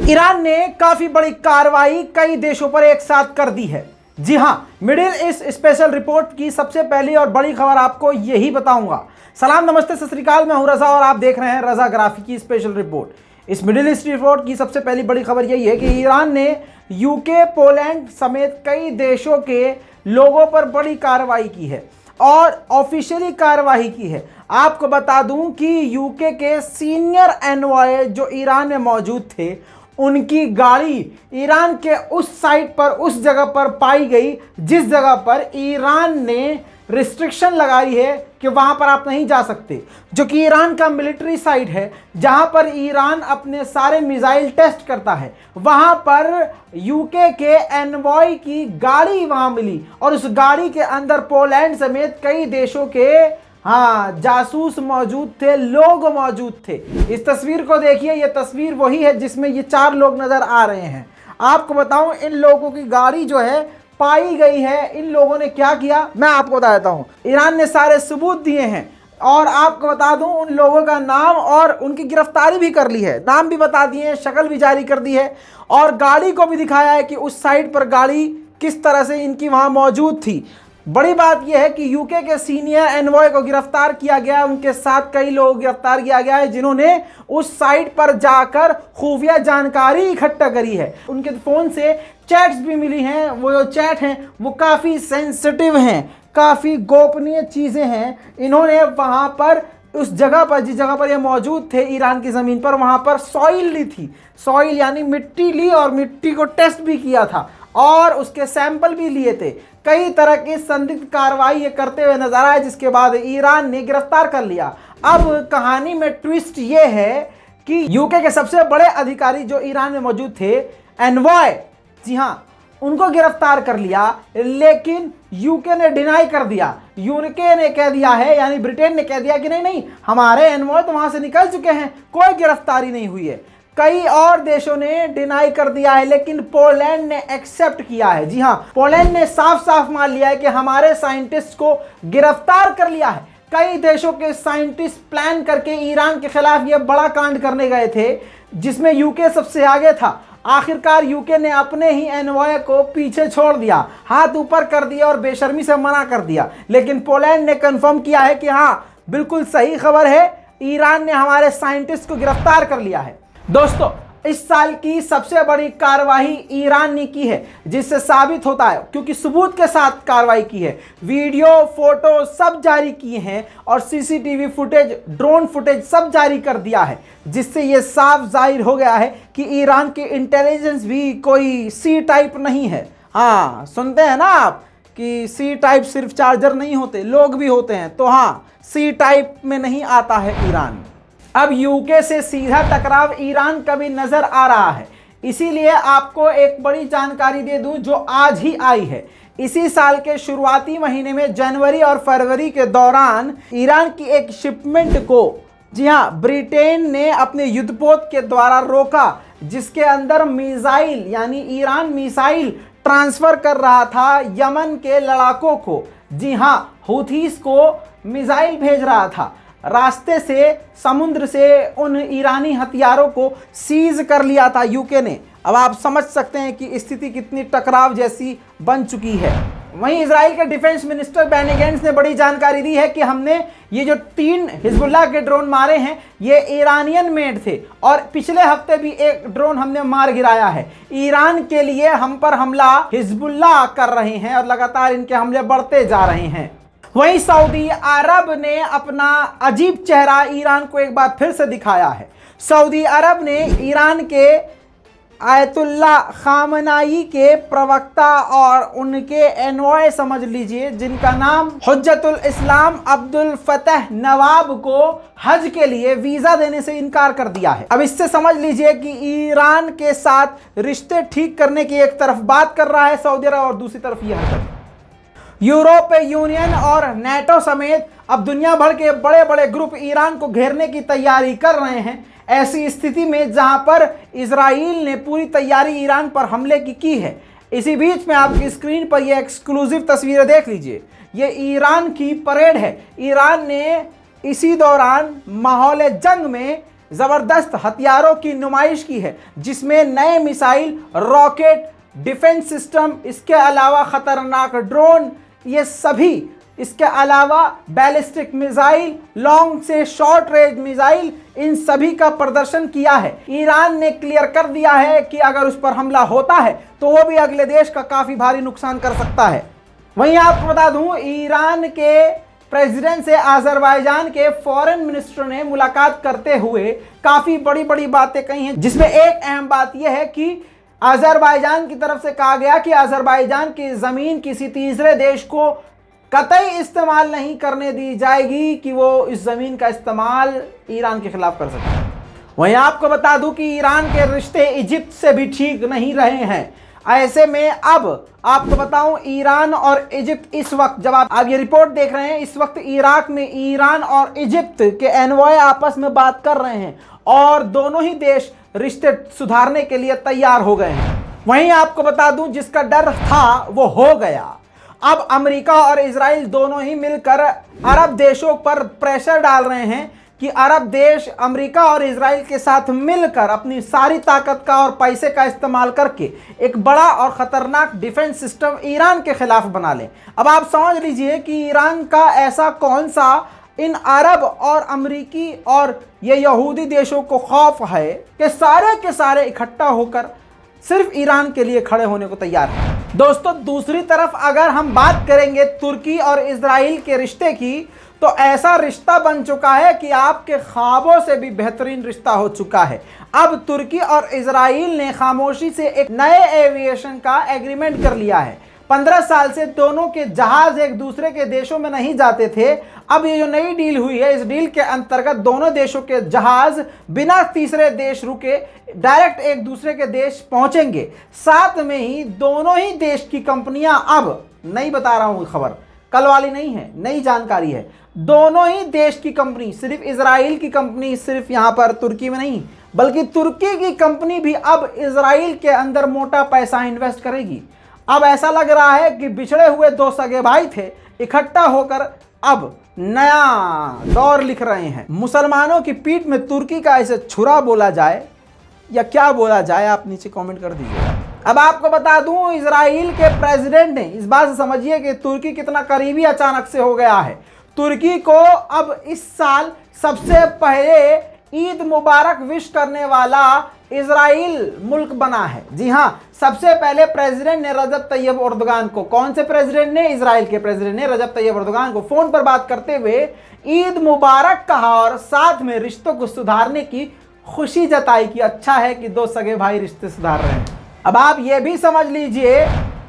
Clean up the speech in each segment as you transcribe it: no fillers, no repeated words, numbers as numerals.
Iran ने काफी बड़ी कार्रवाई कई देशों पर एक साथ कर दी है। जी हां, मिडिल ईस्ट स्पेशल रिपोर्ट की सबसे पहली और बड़ी खबर आपको यही बताऊंगा। सलाम नमस्ते सत श्री अकाल, मैं हूं रजा और आप देख रहे हैं रजा ग्राफी की स्पेशल रिपोर्ट। इस मिडिल ईस्ट रिपोर्ट की सबसे पहली बड़ी खबर यही है कि ईरान ने यूके, पोलैंड समेत कई देशों के लोगों पर बड़ी कार्रवाई की है और ऑफिशियली कार्रवाई की है। आपको बता दूं कि यूके के सीनियर एनवॉय जो ईरान में मौजूद थे, उनकी गाड़ी ईरान के उस साइट पर, उस जगह पर पाई गई जिस जगह पर ईरान ने रिस्ट्रिक्शन लगाई है कि वहां पर आप नहीं जा सकते, जो कि ईरान का मिलिट्री साइट है जहां पर ईरान अपने सारे मिसाइल टेस्ट करता है। वहां पर यूके के एनवॉय की गाड़ी वहां मिली और उस गाड़ी के अंदर पोलैंड समेत कई देशों के जासूस मौजूद थे, लोग मौजूद थे। इस तस्वीर को देखिए, ये तस्वीर वही है जिसमें ये 4 लोग नजर आ रहे हैं। आपको बताऊं, इन लोगों की गाड़ी जो है पाई गई है। इन लोगों ने क्या किया मैं आपको बता देता हूं। ईरान ने सारे सबूत दिए हैं और आपको बता दूं उन लोगों का नाम और उनकी गिरफ्तारी भी कर ली है। नाम भी बता दिए, शक्ल भी जारी कर दी है और गाड़ी को भी दिखाया है कि उस साइड पर गाड़ी किस तरह से इनकी वहां मौजूद थी। बड़ी बात यह है कि यूके के सीनियर एनवॉय को गिरफ्तार किया गया, उनके साथ कई लोग गिरफ्तार किया गया है जिन्होंने उस साइट पर जाकर खुफिया जानकारी इकट्ठा करी है। उनके फ़ोन से चैट्स भी मिली हैं। वो जो चैट हैं वो काफ़ी सेंसिटिव हैं, काफ़ी गोपनीय चीज़ें हैं। इन्होंने वहाँ पर उस जगह पर, जिस जगह पर ये मौजूद थे ईरान की ज़मीन पर, वहाँ पर सॉइल ली थी। सॉइल यानी मिट्टी ली और मिट्टी को टेस्ट भी किया था और उसके सैंपल भी लिए थे। कई तरह की संदिग्ध कार्रवाई ये करते हुए नजर आए, जिसके बाद ईरान ने गिरफ्तार कर लिया। अब कहानी में ट्विस्ट ये है कि यूके के सबसे बड़े अधिकारी जो ईरान में मौजूद थे, एनवॉय, जी हां, उनको गिरफ्तार कर लिया, लेकिन यूके ने डिनाई कर दिया। यूके ने कह दिया है, यानी ब्रिटेन ने कह दिया कि नहीं नहीं, हमारे एनवॉय तो वहां से निकल चुके हैं, कोई गिरफ्तारी नहीं हुई है। कई और देशों ने डिनाई कर दिया है, लेकिन पोलैंड ने एक्सेप्ट किया है। जी हां, पोलैंड ने साफ साफ मान लिया है कि हमारे साइंटिस्ट को गिरफ्तार कर लिया है। कई देशों के साइंटिस्ट प्लान करके ईरान के खिलाफ यह बड़ा कांड करने गए थे, जिसमें यूके सबसे आगे था। आखिरकार यूके ने अपने ही एनवॉय को पीछे छोड़ दिया, हाथ ऊपर कर दिया और बेशर्मी से मना कर दिया। लेकिन पोलैंड ने कंफर्म किया है कि हाँ, बिल्कुल सही खबर है, ईरान ने हमारे साइंटिस्ट को गिरफ्तार कर लिया है। दोस्तों, इस साल की सबसे बड़ी कार्रवाई ईरान ने की है, जिससे साबित होता है, क्योंकि सबूत के साथ कार्रवाई की है, वीडियो, फोटो सब जारी किए हैं और सीसीटीवी फुटेज, ड्रोन फुटेज सब जारी कर दिया है, जिससे यह साफ जाहिर हो गया है कि ईरान की इंटेलिजेंस भी कोई सी टाइप नहीं है। हाँ, सुनते हैं ना आप कि सी टाइप सिर्फ चार्जर नहीं होते, लोग भी होते हैं। तो हाँ, सी टाइप में नहीं आता है ईरान। अब यूके से सीधा टकराव ईरान का भी नजर आ रहा है। इसीलिए आपको एक बड़ी जानकारी दे दूं जो आज ही आई है। इसी साल के शुरुआती महीने में, जनवरी और फरवरी के दौरान, ईरान की एक शिपमेंट को, जी हां, ब्रिटेन ने अपने युद्धपोत के द्वारा रोका, जिसके अंदर मिसाइल, यानी ईरान मिसाइल ट्रांसफर कर रहा था यमन के लड़ाकों को। जी हां, हूथीस को मिसाइल भेज रहा था। रास्ते से, समुद्र से उन ईरानी हथियारों को सीज कर लिया था यूके ने। अब आप समझ सकते हैं कि स्थिति कितनी टकराव जैसी बन चुकी है। वहीं इजराइल के डिफेंस मिनिस्टर बेनी गैंट्स ने बड़ी जानकारी दी है कि हमने ये जो 3 हिजबुल्लाह के ड्रोन मारे हैं, ये ईरानियन मेड थे और पिछले हफ्ते भी एक ड्रोन हमने मार गिराया है। ईरान के लिए हम पर हमला हिजबुल्लाह कर रहे हैं और लगातार इनके हमले बढ़ते जा रहे हैं। वहीं सऊदी अरब ने अपना अजीब चेहरा ईरान को एक बार फिर से दिखाया है। सऊदी अरब ने ईरान के आयतुल्ला खामनाई के प्रवक्ता और उनके एनवॉय समझ लीजिए, जिनका नाम हुज्जतुल इस्लाम अब्दुल फतह नवाब, को हज के लिए वीज़ा देने से इनकार कर दिया है। अब इससे समझ लीजिए कि ईरान के साथ रिश्ते ठीक करने की एक तरफ बात कर रहा है सऊदी अरब और दूसरी तरफ यह हरकत। यूरोपीय यूनियन और नेटो समेत अब दुनिया भर के बड़े बड़े ग्रुप ईरान को घेरने की तैयारी कर रहे हैं। ऐसी स्थिति में जहां पर इजराइल ने पूरी तैयारी ईरान पर हमले की है, इसी बीच में आपकी स्क्रीन पर यह एक्सक्लूसिव तस्वीरें देख लीजिए। ये ईरान की परेड है। ईरान ने इसी दौरान माहौल जंग में जबरदस्त हथियारों की नुमाइश की है, जिसमें नए मिसाइल, रॉकेट, डिफेंस सिस्टम, इसके अलावा खतरनाक ड्रोन, ये सभी, इसके अलावा बैलिस्टिक मिसाइल, लॉन्ग से शॉर्ट रेंज मिसाइल, इन सभी का प्रदर्शन किया है। ईरान ने क्लियर कर दिया है कि अगर उस पर हमला होता है तो वो भी अगले देश का काफी भारी नुकसान कर सकता है। वहीं आपको बता दूं, ईरान के प्रेसिडेंट से अजरबैजान के फॉरेन मिनिस्टर ने मुलाकात करते हुए काफी बड़ी बड़ी बातें कही हैं, जिसमें एक अहम बात यह है कि अजरबैजान की तरफ से कहा गया कि अजरबैजान की जमीन किसी तीसरे देश को कतई इस्तेमाल नहीं करने दी जाएगी कि वो इस जमीन का इस्तेमाल ईरान के खिलाफ कर सके। वहीं आपको बता दूं कि ईरान के रिश्ते इजिप्ट से भी ठीक नहीं रहे हैं। ऐसे में अब आपको बताऊं, ईरान और इजिप्ट इस वक्त, जब आप ये रिपोर्ट देख रहे हैं, इस वक्त इराक में ईरान और इजिप्ट के एनवॉय आपस में बात कर रहे हैं और दोनों ही देश रिश्ते सुधारने के लिए तैयार हो गए हैं। वहीं आपको बता दूं, जिसका डर था वो हो गया। अब अमेरिका और इजराइल दोनों ही मिलकर अरब देशों पर प्रेशर डाल रहे हैं कि अरब देश अमेरिका और इजराइल के साथ मिलकर अपनी सारी ताकत का और पैसे का इस्तेमाल करके एक बड़ा और ख़तरनाक डिफेंस सिस्टम ईरान के खिलाफ बना लें। अब आप समझ लीजिए कि ईरान का ऐसा कौन सा इन अरब और अमेरिकी और ये यहूदी देशों को खौफ है कि सारे के सारे इकट्ठा होकर सिर्फ ईरान के लिए खड़े होने को तैयार है। दोस्तों, दूसरी तरफ अगर हम बात करेंगे तुर्की और इजराइल के रिश्ते की, तो ऐसा रिश्ता बन चुका है कि आपके ख्वाबों से भी बेहतरीन रिश्ता हो चुका है। अब तुर्की और इजराइल ने खामोशी से एक नए एविएशन का एग्रीमेंट कर लिया है। 15 साल से दोनों के जहाज एक दूसरे के देशों में नहीं जाते थे। अब ये जो नई डील हुई है, इस डील के अंतर्गत दोनों देशों के जहाज बिना तीसरे देश रुके डायरेक्ट एक दूसरे के देश पहुंचेंगे। साथ में ही दोनों ही देश की कंपनियां, अब नहीं बता रहा हूं खबर, कल वाली नहीं है, नई जानकारी है, दोनों ही देश की कंपनी, सिर्फ इजराइल की कंपनी सिर्फ यहां पर तुर्की में नहीं, बल्कि तुर्की की कंपनी भी अब इजराइल के अंदर मोटा पैसा इन्वेस्ट करेगी। अब ऐसा लग रहा है कि बिछड़े हुए दो सगे भाई थे, इकट्ठा होकर अब नया दौर लिख रहे हैं। मुसलमानों की पीठ में तुर्की का ऐसे छुरा बोला जाए या क्या बोला जाए, आप नीचे कमेंट कर दीजिएगा। अब आपको बता दूं, इजराइल के प्रेसिडेंट ने, इस बात से समझिए कि तुर्की कितना करीबी अचानक से हो गया है। तुर्की को अब इस साल सबसे पहले ईद मुबारक विश करने वाला इजराइल मुल्क बना है। जी हां, सबसे पहले प्रेसिडेंट ने रजब तैयब एर्दोगान को, कौन से प्रेसिडेंट ने? इजराइल के प्रेसिडेंट ने रजब तैयब एर्दोगान को फोन पर बात करते हुए ईद मुबारक कहा और साथ में रिश्तों को सुधारने की खुशी जताई कि अच्छा है कि दो सगे भाई रिश्ते सुधार रहे हैं। अब आप ये भी समझ लीजिए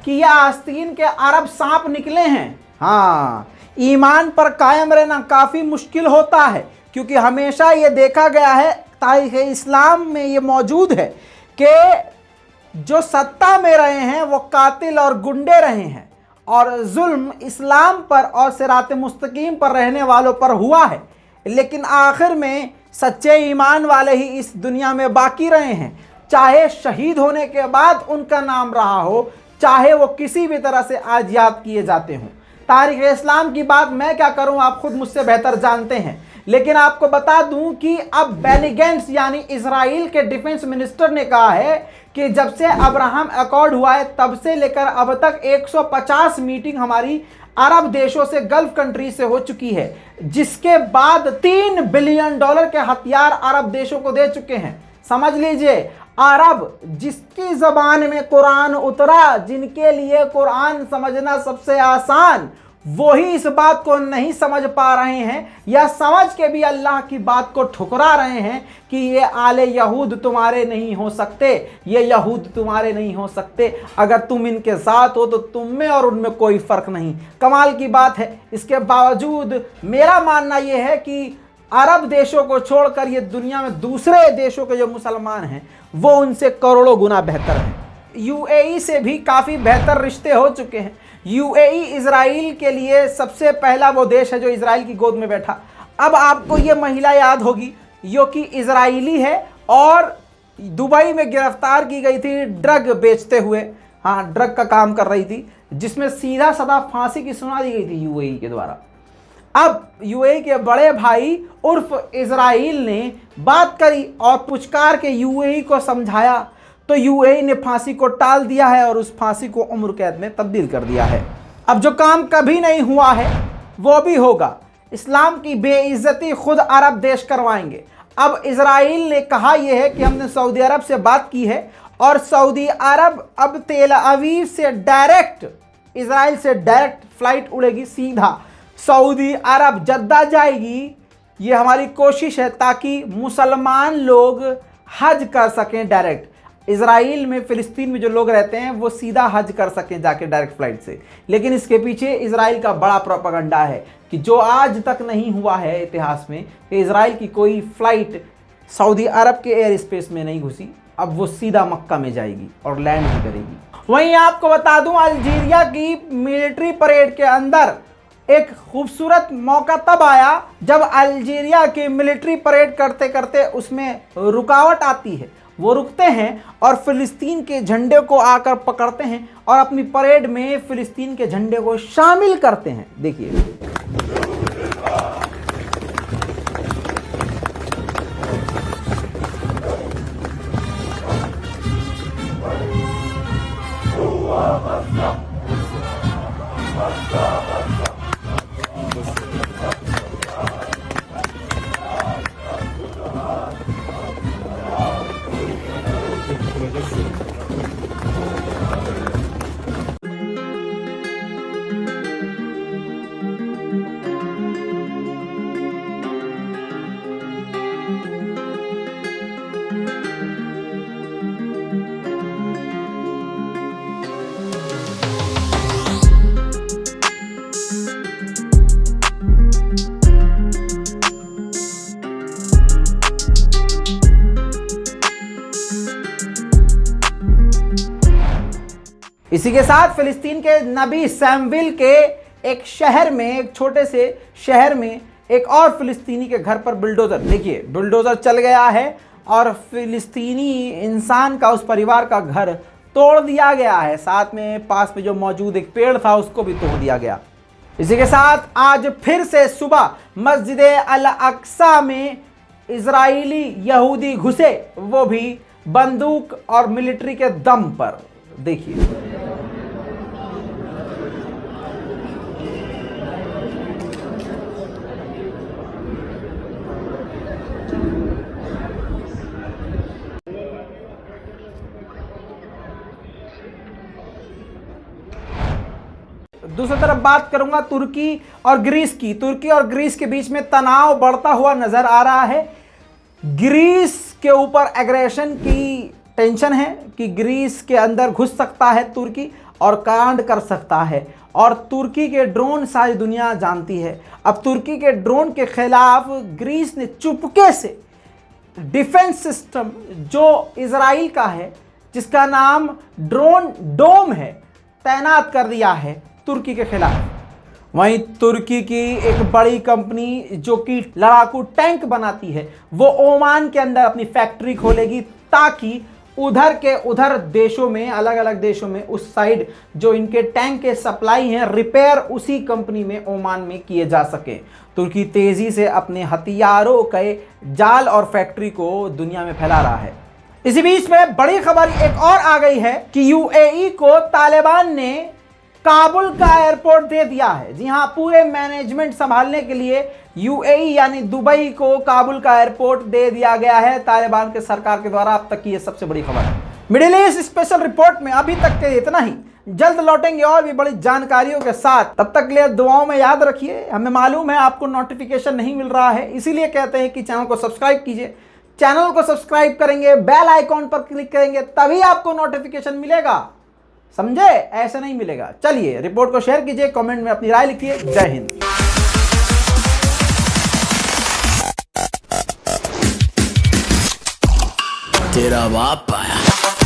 कि ये आस्तीन के अरब सांप निकले हैं। हाँ, ईमान पर कायम रहना काफी मुश्किल होता है, क्योंकि हमेशा ये देखा गया है, तारीख़ इस्लाम में ये मौजूद है कि जो सत्ता में रहे हैं वो कातिल और गुंडे रहे हैं और जुल्म इस्लाम पर और सिरात मुस्तकीम पर रहने वालों पर हुआ है, लेकिन आखिर में सच्चे ईमान वाले ही इस दुनिया में बाकी रहे हैं। चाहे शहीद होने के बाद उनका नाम रहा हो, चाहे वो किसी भी तरह से आज याद किए जाते हों। तारीख़ इस्लाम की बात मैं क्या करूं, आप खुद मुझसे बेहतर जानते हैं। लेकिन आपको बता दूं कि अब बेनी गैंट्स यानी इजराइल के डिफेंस मिनिस्टर ने कहा है कि जब से अब्राहम अकॉर्ड हुआ है तब से लेकर अब तक 150 मीटिंग हमारी अरब देशों से, गल्फ कंट्री से हो चुकी है, जिसके बाद $3 बिलियन के हथियार अरब देशों को दे चुके हैं। समझ लीजिए, अरब जिसकी ज़बान में कुरान उतरा, जिनके लिए कुरान समझना सबसे आसान, वो ही इस बात को नहीं समझ पा रहे हैं या समझ के भी अल्लाह की बात को ठुकरा रहे हैं कि ये आले यहूद तुम्हारे नहीं हो सकते, ये यहूद तुम्हारे नहीं हो सकते, अगर तुम इनके साथ हो तो तुम में और उनमें कोई फ़र्क नहीं। कमाल की बात है। इसके बावजूद मेरा मानना ये है कि अरब देशों को छोड़कर ये दुनिया में दूसरे देशों के जो मुसलमान हैं वो उनसे करोड़ों गुना बेहतर हैं। यूएई से भी काफ़ी बेहतर रिश्ते हो चुके हैं। यूएई इजराइल के लिए सबसे पहला वो देश है जो इजराइल की गोद में बैठा। अब आपको ये महिला याद होगी जो कि इजराइली है और दुबई में गिरफ्तार की गई थी ड्रग बेचते हुए। हाँ, ड्रग का काम कर रही थी, जिसमें सीधा साधा फांसी की सुना दी गई थी यूएई के द्वारा। अब यूएई के बड़े भाई उर्फ इजराइल ने बात करी और पुचकार के यूएई को समझाया, तो यूएई ने फांसी को टाल दिया है और उस फांसी को उम्र कैद में तब्दील कर दिया है। अब जो काम कभी नहीं हुआ है वो भी होगा। इस्लाम की बेइज्जती खुद अरब देश करवाएंगे। अब इजराइल ने कहा यह है कि हमने सऊदी अरब से बात की है और सऊदी अरब अब तेल अवीव से डायरेक्ट, इजराइल से डायरेक्ट फ्लाइट उड़ेगी, सीधा सऊदी अरब जद्दा जाएगी। ये हमारी कोशिश है ताकि मुसलमान लोग हज कर सकें डायरेक्ट। इजराइल में, फिलिस्तीन में जो लोग रहते हैं वो सीधा हज कर सकें जाके डायरेक्ट फ्लाइट से। लेकिन इसके पीछे इजराइल का बड़ा प्रोपेगेंडा है कि जो आज तक नहीं हुआ है इतिहास में कि इजराइल की कोई फ्लाइट सऊदी अरब के एयर स्पेस में नहीं घुसी, अब वो सीधा मक्का में जाएगी और लैंड भी करेगी। वहीं आपको बता दूं, अल्जीरिया की मिलिट्री परेड के अंदर एक खूबसूरत मौका तब आया जब अल्जीरिया की मिलिट्री परेड करते करते उसमें रुकावट आती है। वो रुकते हैं और फिलिस्तीन के झंडे को आकर पकड़ते हैं और अपनी परेड में फिलिस्तीन के झंडे को शामिल करते हैं। देखिए, इसी के साथ फिलिस्तीन के नबी सैमुएल के एक शहर में, एक छोटे से शहर में एक और फिलिस्तीनी के घर पर बुलडोज़र, देखिए बुलडोज़र चल गया है और फिलिस्तीनी इंसान का, उस परिवार का घर तोड़ दिया गया है। साथ में पास में जो मौजूद एक पेड़ था उसको भी तोड़ दिया गया। इसी के साथ आज फिर से सुबह मस्जिद अल अक्सा में इजरायली यहूदी घुसे, वो भी बंदूक और मिलिट्री के दम पर। देखिए, दूसरी तरफ बात करूंगा तुर्की और ग्रीस की। तुर्की और ग्रीस के बीच में तनाव बढ़ता हुआ नजर आ रहा है। ग्रीस के ऊपर एग्रेशन की टेंशन है कि ग्रीस के अंदर घुस सकता है तुर्की और कांड कर सकता है, और तुर्की के ड्रोन सारी दुनिया जानती है। अब तुर्की के ड्रोन के खिलाफ ग्रीस ने चुपके से डिफेंस सिस्टम जो इजराइल का है, जिसका नाम ड्रोन डोम है, तैनात कर दिया है तुर्की के खिलाफ। वहीं तुर्की की एक बड़ी कंपनी जो कि लड़ाकू टैंक बनाती है, वो ओमान के अंदर अपनी फैक्ट्री खोलेगी ताकि उधर के उधर देशों में, अलग अलग देशों में, उस साइड जो इनके टैंक के सप्लाई हैं, रिपेयर उसी कंपनी में, ओमान में किए जा सके। तुर्की तेजी से अपने हथियारों के जाल और फैक्ट्री को दुनिया में फैला रहा है। इसी बीच में बड़ी खबर एक और आ गई है कि यूएई को तालिबान ने काबुल का एयरपोर्ट दे दिया है। जी हां, पूरे मैनेजमेंट संभालने के लिए यूएई यानी दुबई को काबुल का एयरपोर्ट दे दिया गया है तालिबान के सरकार के द्वारा। अब तक की यह सबसे बड़ी खबर है मिडिल ईस्ट स्पेशल रिपोर्ट में। अभी तक के इतना ही, जल्द लौटेंगे और भी बड़ी जानकारियों के साथ। तब तक के लिए दुआओं में याद रखिए। हमें मालूम है आपको नोटिफिकेशन नहीं मिल रहा है, इसीलिए कहते हैं कि चैनल को सब्सक्राइब कीजिए। चैनल को सब्सक्राइब करेंगे, बेल आइकॉन पर क्लिक करेंगे, तभी आपको नोटिफिकेशन मिलेगा, समझे? ऐसे नहीं मिलेगा। चलिए, रिपोर्ट को शेयर कीजिए, कमेंट में अपनी राय लिखिए। जय हिंद। तेरा बाप आया।